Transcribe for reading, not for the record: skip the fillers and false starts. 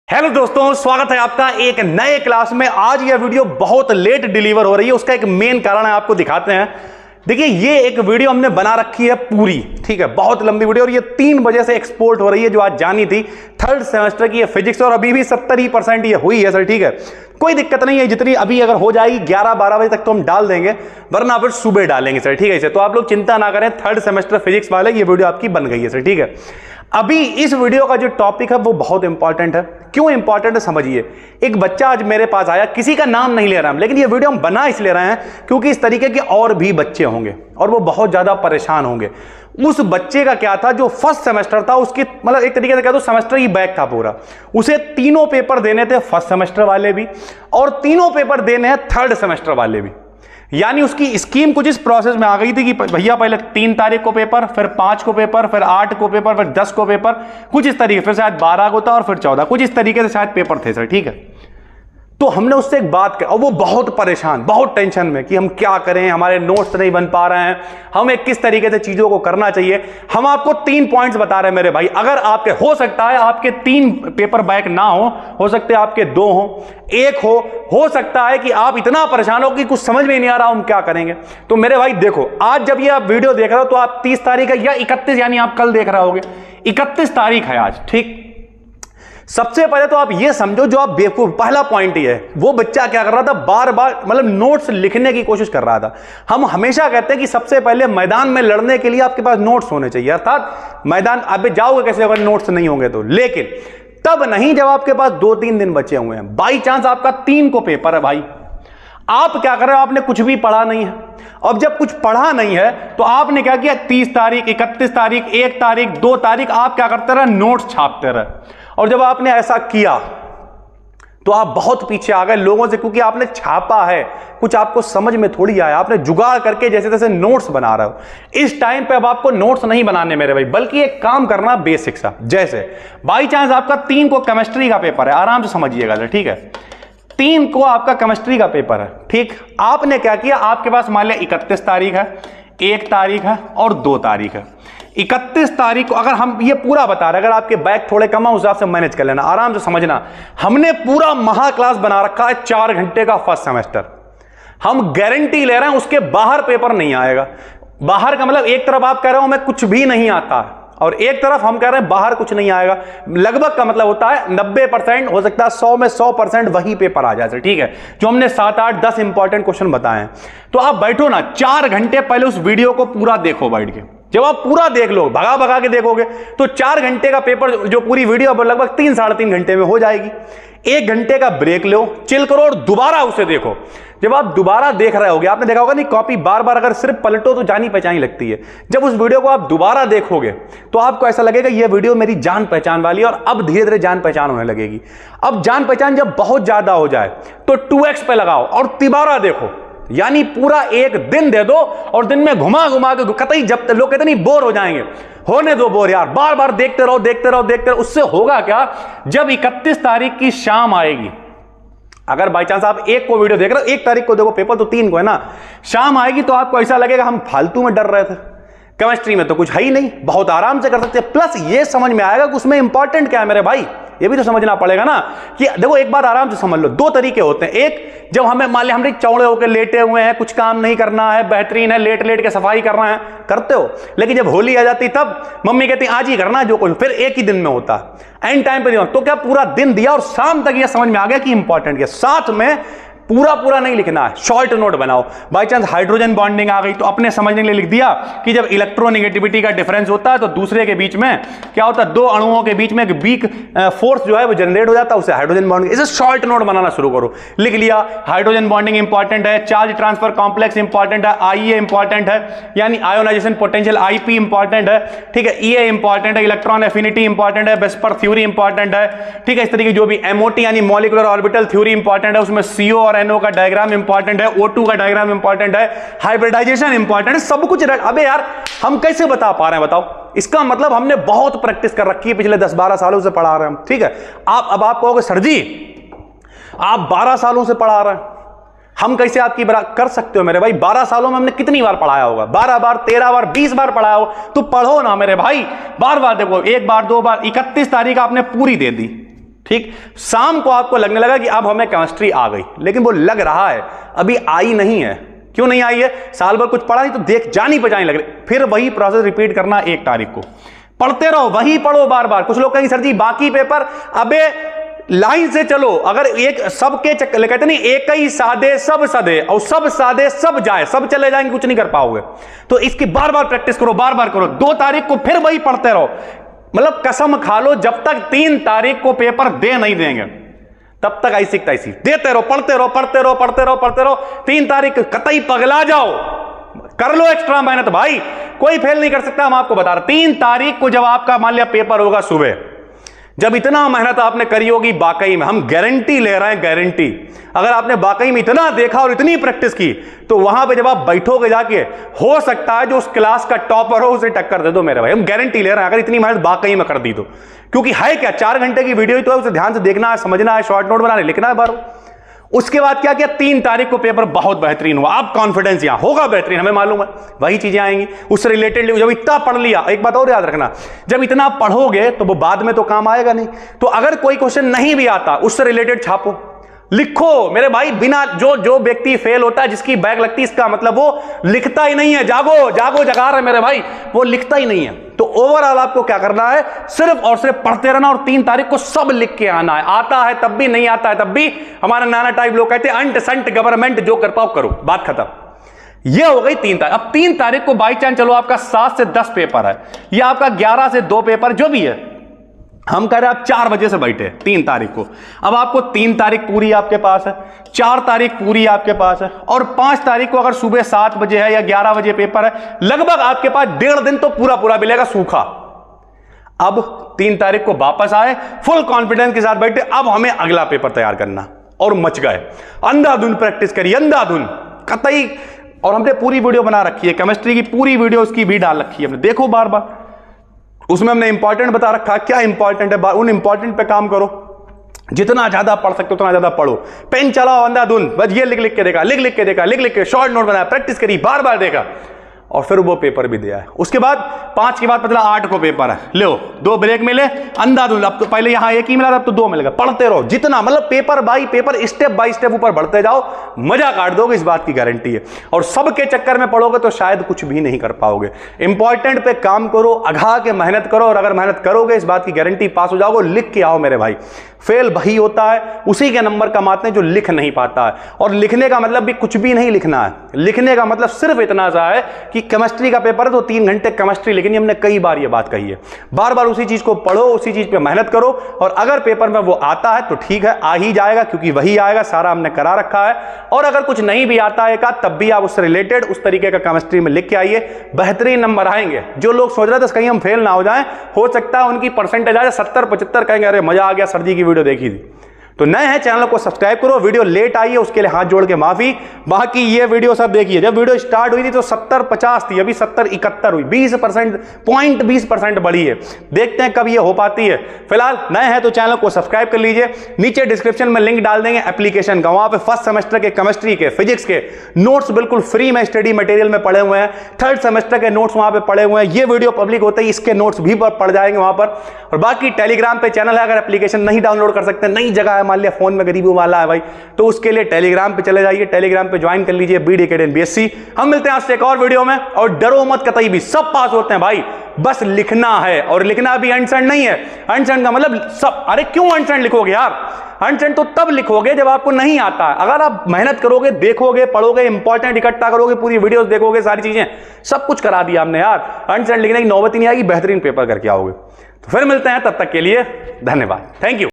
Hello दोस्तों, स्वागत है आपका एक नए क्लास में। आज यह वीडियो बहुत लेट डिलीवर हो रही है, उसका एक मेन कारण है, आपको दिखाते हैं। देखिए, ये एक वीडियो हमने बना रखी है पूरी, ठीक है, बहुत लंबी वीडियो, और ये 3 बजे से एक्सपोर्ट हो रही है, जो आज जानी थी। थर्ड सेमेस्टर की ये फिजिक्स, और अभी भी 70% ये हुई है सर, ठीक है, कोई दिक्कत नहीं है। जितनी अभी अगर हो जाएगी 11-12 बजे तक तो हम डाल देंगे, वरना फिर सुबह डालेंगे सर, ठीक है। इसे तो आप लोग चिंता ना करें, थर्ड सेमेस्टर फिजिक्स वाले ये वीडियो आपकी बन गई है सर, ठीक है। अभी इस वीडियो का जो टॉपिक है वो बहुत इंपॉर्टेंट है। क्यों इंपॉर्टेंट है समझिए। एक बच्चा आज मेरे पास आया, किसी का नाम नहीं ले रहा हम, लेकिन ये वीडियो हम बना इसलिए रहे हैं क्योंकि इस तरीके के और भी बच्चे होंगे और वो बहुत ज्यादा परेशान होंगे। उस बच्चे का क्या था, जो फर्स्ट सेमेस्टर था उसकी, मतलब एक तरीके से कह दो सेमेस्टर ही बैक था पूरा। उसे तीनों पेपर देने थे, फर्स्ट सेमेस्टर वाले भी, और तीनों पेपर देने हैं थर्ड सेमेस्टर वाले भी। यानी उसकी स्कीम कुछ इस प्रोसेस में आ गई थी कि भैया पहले 3 तारीख को पेपर, फिर 5 को पेपर, फिर 8 को पेपर, फिर 10 को पेपर, कुछ इस तरीके, फिर शायद 12 को था और फिर 14, कुछ इस तरीके से शायद पेपर थे सर, ठीक है। तो हमने उससे एक बात की और वो बहुत परेशान, बहुत टेंशन में कि हम क्या करें, हमारे नोट्स नहीं बन पा रहे हैं, हमें किस तरीके से चीजों को करना चाहिए। हम आपको 3 पॉइंट्स बता रहे हैं मेरे भाई। अगर आपके, हो सकता है आपके 3 पेपर बैक ना हो सकते हैं आपके 2 हो, 1 हो सकता है कि आप इतना परेशान हो कि कुछ समझ में नहीं आ रहा हम क्या करेंगे। तो मेरे भाई देखो, आज जब ये आप वीडियो देख रहे हो तो आप 30 तारीख है या 31, यानी आप कल देख रहे होगे, 31 तारीख है आज, ठीक। सबसे पहले तो आप ये समझो, जो आप बेवकूफ, पहला पॉइंट ये है, वो बच्चा क्या कर रहा था, बार बार मतलब नोट्स लिखने की कोशिश कर रहा था। हम हमेशा कहते हैं कि सबसे पहले मैदान में लड़ने के लिए आपके पास नोट्स होने चाहिए, अर्थात मैदान आप जाओगे कैसे अगर नोट्स नहीं होंगे तो। लेकिन तब नहीं जब आपके पास 2-3 दिन बचे हुए हैं, बाई चांस आपका 3 को पेपर है भाई, आप क्या कर रहे हो, आपने कुछ भी पढ़ा नहीं है। अब जब कुछ पढ़ा नहीं है तो आपने क्या किया, 30 तारीख, 31 तारीख, 1 तारीख, 2 तारीख, आप क्या करते रहे, नोट्स छापते रहे। और जब आपने ऐसा किया तो आप बहुत पीछे आ गए लोगों से, क्योंकि आपने छापा है, कुछ आपको समझ में थोड़ी आया, आपने जुगाड़ करके जैसे तैसे नोट्स बना रहे हो। इस टाइम पे अब आपको नोट्स नहीं बनाने मेरे भाई, बल्कि एक काम करना बेसिक सा। जैसे बाई चांस आपका 3 को केमिस्ट्री का पेपर है, आराम से समझिएगा सर, ठीक है, 3 को आपका केमिस्ट्री का पेपर है, ठीक। आपने क्या किया, आपके पास मान लिया 31 तारीख है, 1 तारीख है और 2 तारीख है। 31 तारीख को अगर हम ये पूरा बता रहे हैं, अगर आपके बैक थोड़े कम है उस हिसाब से मैनेज कर लेना, आराम से समझना। हमने पूरा महा क्लास बना रखा है, 4 घंटे का फर्स्ट सेमेस्टर। हम गारंटी ले रहे हैं उसके बाहर पेपर नहीं आएगा। बाहर का मतलब एक तरफ आप कह रहे हो मैं कुछ भी नहीं आता, और एक तरफ हम कह रहे हैं बाहर कुछ नहीं आएगा। लगभग का मतलब होता है 90%, हो सकता है 100 में 100% वही पेपर आ जाए, ठीक है, जो हमने 7, 8, 10 इंपॉर्टेंट क्वेश्चन बताए हैं। तो आप बैठो ना, 4 घंटे पहले उस वीडियो को पूरा देखो बैठ के। जब आप पूरा देख लो, भगा भगा के देखोगे, तो 4 घंटे का पेपर, जो पूरी वीडियो लगभग 3-3.5 घंटे में हो जाएगी। 1 घंटे का ब्रेक लो, चिल करो और दोबारा उसे देखो। जब आप दोबारा देख रहे होगे, आपने देखा होगा नहीं, कॉपी बार बार अगर सिर्फ पलटो तो जानी पहचानी लगती है। जब उस वीडियो को आप दोबारा देखोगे तो आपको ऐसा लगेगा ये वीडियो मेरी जान पहचान वाली है, और अब धीरे धीरे जान पहचान होने लगेगी। अब जान पहचान जब बहुत ज्यादा हो जाए तो 2x पे लगाओ और दोबारा देखो, यानी पूरा 1 दिन दे दो, और दिन में घुमा घुमा के कतई, जब लोग कहते नहीं बोर हो जाएंगे, होने दो बोर यार, बार बार देखते रहो देखते रहो देखते रहो। उससे होगा क्या, जब 31 तारीख की शाम आएगी, अगर बाई चांस आप 1 को वीडियो देख रहे हो, 1 तारीख को देखो, पेपर तो 3 को है ना, शाम आएगी तो आपको ऐसा लगेगा हम फालतू में डर रहे थे, केमिस्ट्री में तो कुछ है ही नहीं, बहुत आराम से कर सकते हैं। प्लस ये समझ में आएगा कि उसमें इंपॉर्टेंट क्या है मेरे भाई, ये भी तो समझना पड़ेगा ना। कि देखो एक बात आराम से समझ लो, 2 तरीके होते हैं। एक, जब हमें मान लिया हम चौड़े होकर लेटे हुए हैं, कुछ काम नहीं करना है, बेहतरीन है, लेट लेट के सफाई करना है, करते हो। लेकिन जब होली आ जाती तब मम्मी कहती आज ही करना है जो कुछ, फिर 1 ही दिन में होता है, एंड टाइम पे नहीं होता। तो क्या पूरा दिन दिया और शाम तक ये समझ में आ गया कि इंपॉर्टेंट है। साथ में पूरा नहीं लिखना है, शॉर्ट नोट बनाओ। बाई चांस हाइड्रोजन बॉन्डिंग आ गई तो अपने समझने के लिए लिख दिया कि जब इलेक्ट्रोनेगेटिविटी का डिफरेंस होता है तो दूसरे के बीच में क्या होता है, 2 अणुओं के बीच में एक वीक फोर्स जो है वो जनरेट हो जाता है, उसे हाइड्रोजन बॉन्डिंग। इसे शॉर्ट नोट बनाना शुरू करो, लिख लिया हाइड्रोजन बॉन्डिंग इंपॉर्टेंट है, चार्ज ट्रांसफर कॉम्प्लेक्स इंपॉर्टेंट है, आईए इंपॉर्टेंट है, यानी आयोनाइजेशन पोटेंशियल आईपी इंपॉर्टेंट है, ठीक है, ईए इंपॉर्टेंट है, इलेक्ट्रॉन एफिनिटी इंपॉर्टेंट है, वेस्पर थ्योरी इंपॉर्टेंट है, ठीक है। इस तरीके जो भी एमओटी यानी मॉलिक्यूलर ऑर्बिटल थ्योरी इंपॉर्टेंट है, उसमें सीओ और एनओ का डायग्राम इंपॉर्टेंट है, O2 का डायग्राम इंपॉर्टेंट है, हाइब्रिडाइजेशन इंपॉर्टेंट है, सब कुछ। अबे यार हम कैसे बता पा रहे हैं बताओ, इसका मतलब हमने बहुत प्रैक्टिस कर रखी है, पिछले 10-12 सालों से पढ़ा रहे हैं हम, ठीक है। आप कहोगे सर जी आप 12 सालों से पढ़ा रहे हैं, हम कैसे आपकी कर सकते हो मेरे भाई। 12 सालों में हमने कितनी बार पढ़ाया होगा, 12 बार, 13 बार, 20 बार पढ़ाया हो, तो पढ़ो ना मेरे भाई, बार बार देखो, 1 बार 2 बार। 31 तारीख आपने पूरी दे दी, ठीक, शाम को आपको लगने लगा कि अब हमें केमिस्ट्री आ गई, लेकिन वो लग रहा है अभी आई नहीं है। क्यों नहीं आई है? साल भर कुछ पढ़ा नहीं तो देख जानी पहचानी लग रही। फिर वही प्रोसेस रिपीट करना 1 तारीख को, पढ़ते रहो, वही पढ़ो बार बार। कुछ लोग कहेंगे सर जी बाकी पेपर, अबे लाइन से चलो। अगर एक सबके चक्कर कहते नहीं, एक ही सादे सब सदे, और सब सादे सब जाए, सब चले जाएंगे, कुछ नहीं कर पाओगे। तो इसकी बार बार प्रैक्टिस करो, बार बार करो। 2 तारीख को फिर वही पढ़ते रहो, मतलब कसम खा लो जब तक 3 तारीख को पेपर दे नहीं देंगे तब तक ऐसी तैसी देते रहो, पढ़ते रहो, पढ़ते रहो, पढ़ते रहो, पढ़ते रहो। 3 तारीख कतई पगला जाओ, कर लो एक्स्ट्रा मेहनत भाई, कोई फेल नहीं कर सकता। हम आपको बता रहे 3 तारीख को जब आपका मान लिया पेपर होगा सुबह, जब इतना मेहनत आपने करी होगी वाकई में, हम गारंटी ले रहे हैं, गारंटी, अगर आपने वाकई में इतना देखा और इतनी प्रैक्टिस की तो वहां पे जब आप बैठोगे जाके, हो सकता है जो उस क्लास का टॉपर हो उसे टक्कर दे दो मेरे भाई। हम गारंटी ले रहे हैं अगर इतनी मेहनत वाकई में कर दी तो। क्योंकि है क्या, 4 घंटे की वीडियो ही तो है, उसे ध्यान से देखना है, समझना है, शॉर्ट नोट बनाने, लिखना है बार। उसके बाद क्या किया, 3 तारीख को पेपर बहुत बेहतरीन हुआ। आप कॉन्फिडेंस यहां होगा बेहतरीन, हमें मालूम है, वही चीजें आएंगी उससे रिलेटेड। जब इतना पढ़ लिया, एक बात और याद रखना, जब इतना पढ़ोगे तो वो बाद में तो काम आएगा नहीं। तो अगर कोई क्वेश्चन नहीं भी आता उससे रिलेटेड छापो, लिखो मेरे भाई। बिना जो व्यक्ति फेल होता है, जिसकी बैक लगती है, इसका मतलब वो लिखता ही नहीं है। जागो जागो जगा रहे मेरे भाई, वो लिखता ही नहीं है। तो ओवरऑल आपको क्या करना है, सिर्फ और सिर्फ पढ़ते रहना और 3 तारीख को सब लिख के आना है। आता है तब भी, नहीं आता है तब भी। हमारा नाना टाइप लोग कहते हैं अंट संट गवर्नमेंट, जो कर पाओ करो, बात खत्म। ये हो गई 3 तारीख। अब 3 तारीख को बाई चांस चलो आपका 7 से 10 पेपर है, या आपका 11 से 2 पेपर, जो भी है, हम कह रहे हैं आप 4 बजे से बैठे 3 तारीख को। अब आपको 3 तारीख पूरी आपके पास है, 4 तारीख पूरी आपके पास है, और 5 तारीख को अगर सुबह 7 बजे है या 11 बजे पेपर है, लगभग आपके पास 1.5 दिन तो पूरा पूरा मिलेगा सूखा। अब 3 तारीख को वापस आए, फुल कॉन्फिडेंस के साथ बैठे, अब हमें अगला पेपर तैयार करना, और मच गए। अंधाधुन प्रैक्टिस करिए, अंधाधुन कतई। और हमने पूरी वीडियो बना रखी है, केमिस्ट्री की पूरी वीडियो उसकी भी डाल रखी है हमने, देखो बार बार। उसमें हमने इंपॉर्टेंट बता रखा है, क्या इंपॉर्टेंट है, उन इंपॉर्टेंट पे काम करो। जितना ज्यादा पढ़ सकते हो उतना ज्यादा पढ़ो, पेन चलाओ अंधाधुन, बस ये लिख लिख के देखा, लिख लिख के देखा, लिख लिख के शॉर्ट नोट बनाया, प्रैक्टिस करी, बार बार देखा, और फिर वो पेपर भी दिया है। उसके बाद 5 के बाद पता 8 को पेपर है, लो 2 ब्रेक मिले, अंधाधुन। अब तो पहले यहां 1 ही मिला था, अब तो 2 मिलेगा। पढ़ते रहो जितना, मतलब paper by paper, step by step ऊपर बढ़ते जाओ, मजा काट दोगे, इस बात की गारंटी है। और सबके चक्कर में पढ़ोगे तो शायद कुछ भी नहीं कर पाओगे। इंपॉर्टेंट पे काम करो, अघा के मेहनत करो, और अगर मेहनत करोगे इस बात की गारंटी पास हो जाओगे। लिख के आओ मेरे भाई, फेल वही होता है, उसी के नंबर कमाते हैं जो लिख नहीं पाता है। और लिखने का मतलब भी कुछ भी नहीं लिखना है, लिखने का मतलब सिर्फ इतना सा है कि केमिस्ट्री का पेपर है तो 3 घंटे केमिस्ट्री लिखनी। हमने कई बार ये बात कही है, बार बार उसी चीज को पढ़ो, उसी चीज पे मेहनत करो, और अगर पेपर में वो आता है तो ठीक है, आ ही जाएगा, क्योंकि वही आएगा, सारा हमने करा रखा है। और अगर कुछ नहीं भी आता है तब भी आप उससे रिलेटेड उस तरीके का केमिस्ट्री में लिख के आइए, बेहतरीन नंबर आएंगे। जो लोग सोच रहे थे कहीं हम फेल ना हो जाएं, हो सकता है उनकी परसेंटेज आए 70-75, कहेंगे अरे मजा आ गया, सर जी की वीडियो देखी थी। तो नए हैं चैनल को सब्सक्राइब करो। वीडियो लेट आई है उसके लिए हाथ जोड़ के माफी। बाकी ये वीडियो सब देखिए, जब वीडियो स्टार्ट हुई थी तो 70-50 थी, अभी 70-71 हुई, 20% बढ़ी है। देखते हैं कब ये हो पाती है। फिलहाल नए हैं तो चैनल को सब्सक्राइब कर लीजिए। नीचे डिस्क्रिप्शन में लिंक डाल देंगे एप्लीकेशन का, वहां पे फर्स्ट सेमेस्टर के केमिस्ट्री के, फिजिक्स के नोट्स बिल्कुल फ्री में स्टडी मटेरियल में पड़े हुए हैं। 3rd सेमेस्टर के नोट्स वहां पे पड़े हुए हैं। ये वीडियो पब्लिक होते ही इसके नोट्स भी पड़ जाएंगे वहां पर। और बाकी टेलीग्राम पे चैनल है, अगर एप्लीकेशन नहीं डाउनलोड कर सकते, नई जगह है, मान लिया फोन में गरीबी वाला है भाई, तो उसके लिए टेलीग्राम पे चले जाइए, टेलीग्राम पे ज्वाइन कर लीजिए, BD Academy BSc। हम मिलते हैं आज से एक और वीडियो में, और डरो मत कतई भी, सब पास होते हैं भाई, बस लिखना है। और लिखना भी अनसेंड नहीं है, अनसेंड का मतलब सब, अरे क्यों अनसेंड लिखोगे यार, अनसेंड तो तब लिखोगे जब आपको नहीं आता है। अगर आप मेहनत करोगे, देखोगे, पढ़ोगे, इंपॉर्टेंट इकट्ठा करोगे, पूरी वीडियोस देखोगे, सारी चीजें सब कुछ करा दिया हमने यार, अनसेंड लिखने की नौबत ही नहीं आएगी, बेहतरीन पेपर करके आओगे। तो फिर मिलते हैं, तब तक के लिए धन्यवाद, थैंक यू।